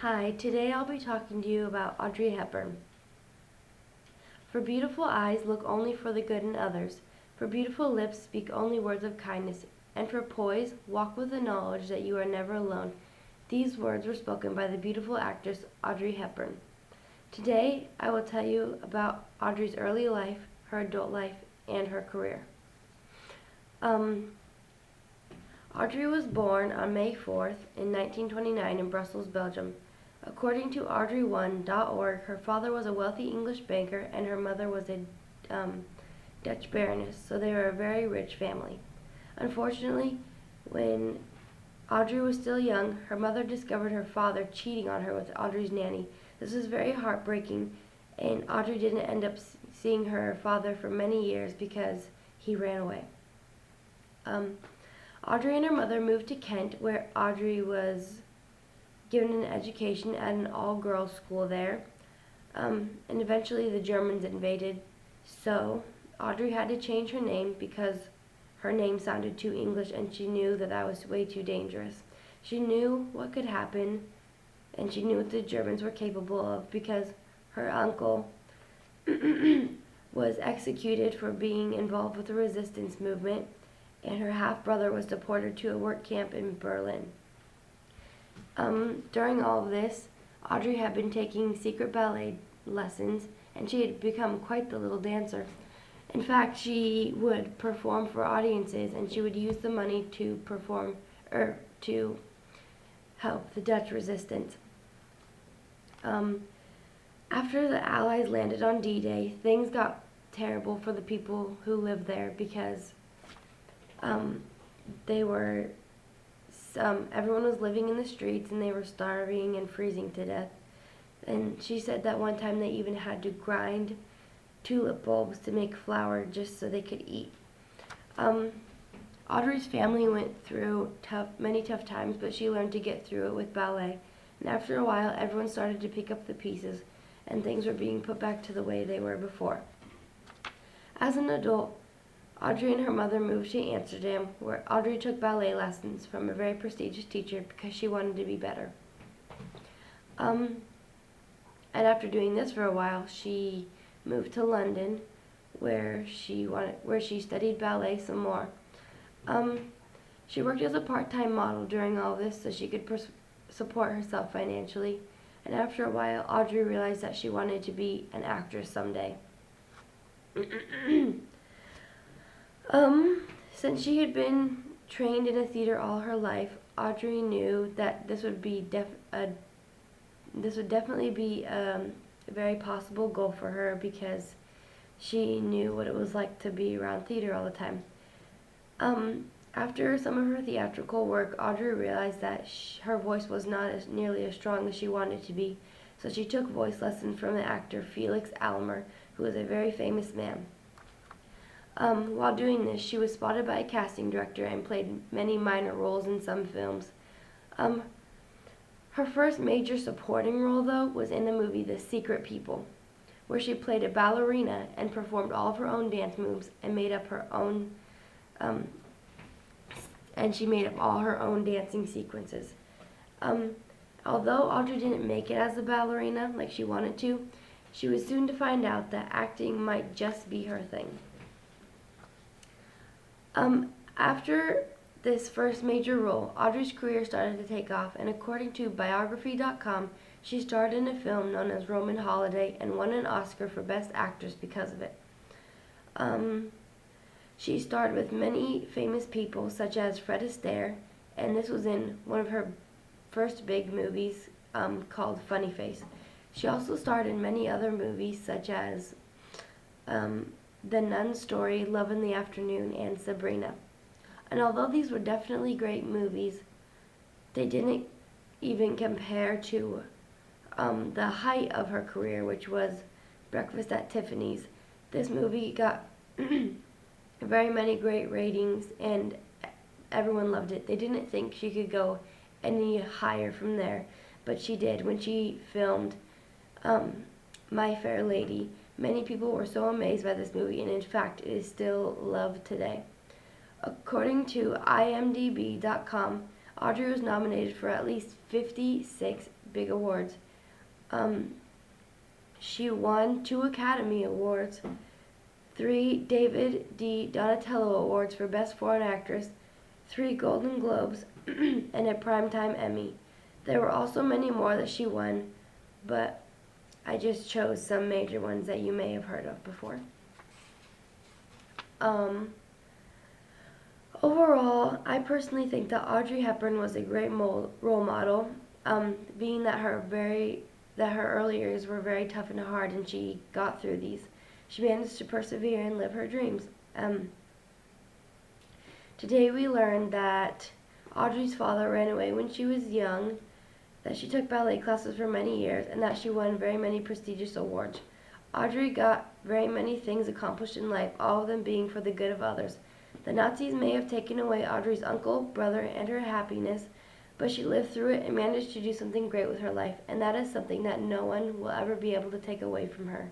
Hi, today I'll be talking to you about Audrey Hepburn. For beautiful eyes, look only for the good in others. For beautiful lips, speak only words of kindness. And for poise, walk with the knowledge that you are never alone. These words were spoken by the beautiful actress Audrey Hepburn. Today, I will tell you about Audrey's early life, her adult life, and her career. Audrey was born on May 4th in 1929 in Brussels, Belgium. According to Audrey1.org, her father was a wealthy English banker and her mother was a Dutch baroness, so they were a very rich family. Unfortunately, when Audrey was still young, her mother discovered her father cheating on her with Audrey's nanny. This was very heartbreaking, and Audrey didn't end up seeing her father for many years because he ran away. Audrey and her mother moved to Kent, where Audrey was given an education at an all-girls school there. And eventually the Germans invaded, so Audrey had to change her name because her name sounded too English and she knew that that was way too dangerous. She knew what could happen and she knew what the Germans were capable of because her uncle was executed for being involved with the resistance movement and her half-brother was deported to a work camp in Berlin. During all of this, Audrey had been taking secret ballet lessons and she had become quite the little dancer. In fact, she would perform for audiences and she would use the money to perform to help the Dutch resistance. After the Allies landed on D-Day, things got terrible for the people who lived there because everyone was living in the streets and they were starving and freezing to death. And she said that one time they even had to grind tulip bulbs to make flour just so they could eat. Audrey's family went through many tough times, but she learned to get through it with ballet. And after a while, everyone started to pick up the pieces and things were being put back to the way they were before. As an adult, Audrey and her mother moved to Amsterdam, where Audrey took ballet lessons from a very prestigious teacher because she wanted to be better. And after doing this for a while, she moved to London, where she studied ballet some more. She worked as a part-time model during all this so she could support herself financially. And after a while, Audrey realized that she wanted to be an actress someday. Since she had been trained in a theater all her life, Audrey knew that this would definitely be a very possible goal for her because she knew what it was like to be around theater all the time. After some of her theatrical work, Audrey realized that her voice was not nearly as strong as she wanted to be, so she took voice lessons from the actor Felix Almer, who was a very famous man. While doing this, she was spotted by a casting director and played many minor roles in some films. Her first major supporting role, though, was in the movie The Secret People, where she played a ballerina and performed all of her own dance moves and made up her own, all her own dancing sequences. Although Audrey didn't make it as a ballerina like she wanted to, she was soon to find out that acting might just be her thing. After this first major role, Audrey's career started to take off, and according to biography.com, she starred in a film known as Roman Holiday and won an Oscar for Best Actress because of it. She starred with many famous people such as Fred Astaire, and this was in one of her first big movies called Funny Face. She also starred in many other movies such as The Nun Story, Love in the Afternoon, and Sabrina. And although these were definitely great movies, they didn't even compare to the height of her career, which was Breakfast at Tiffany's. This movie got very many great ratings and everyone loved it. They didn't think she could go any higher from there, but she did when she filmed My Fair Lady. Many people were so amazed by this movie, and in fact, it is still loved today. According to IMDb.com, Audrey was nominated for at least 56 big awards. She won 2 Academy Awards, 3 David D. Donatello Awards for Best Foreign Actress, 3 Golden Globes, and a Primetime Emmy. There were also many more that she won, but I just chose some major ones that you may have heard of before. Overall, I personally think that Audrey Hepburn was a great role model, being that her early years were very tough and hard, and she got through these. She managed to persevere and live her dreams. Today we learned that Audrey's father ran away when she was young, that she took ballet classes for many years, and that she won very many prestigious awards. Audrey got very many things accomplished in life, all of them being for the good of others. The Nazis may have taken away Audrey's uncle, brother, and her happiness, but she lived through it and managed to do something great with her life, and that is something that no one will ever be able to take away from her.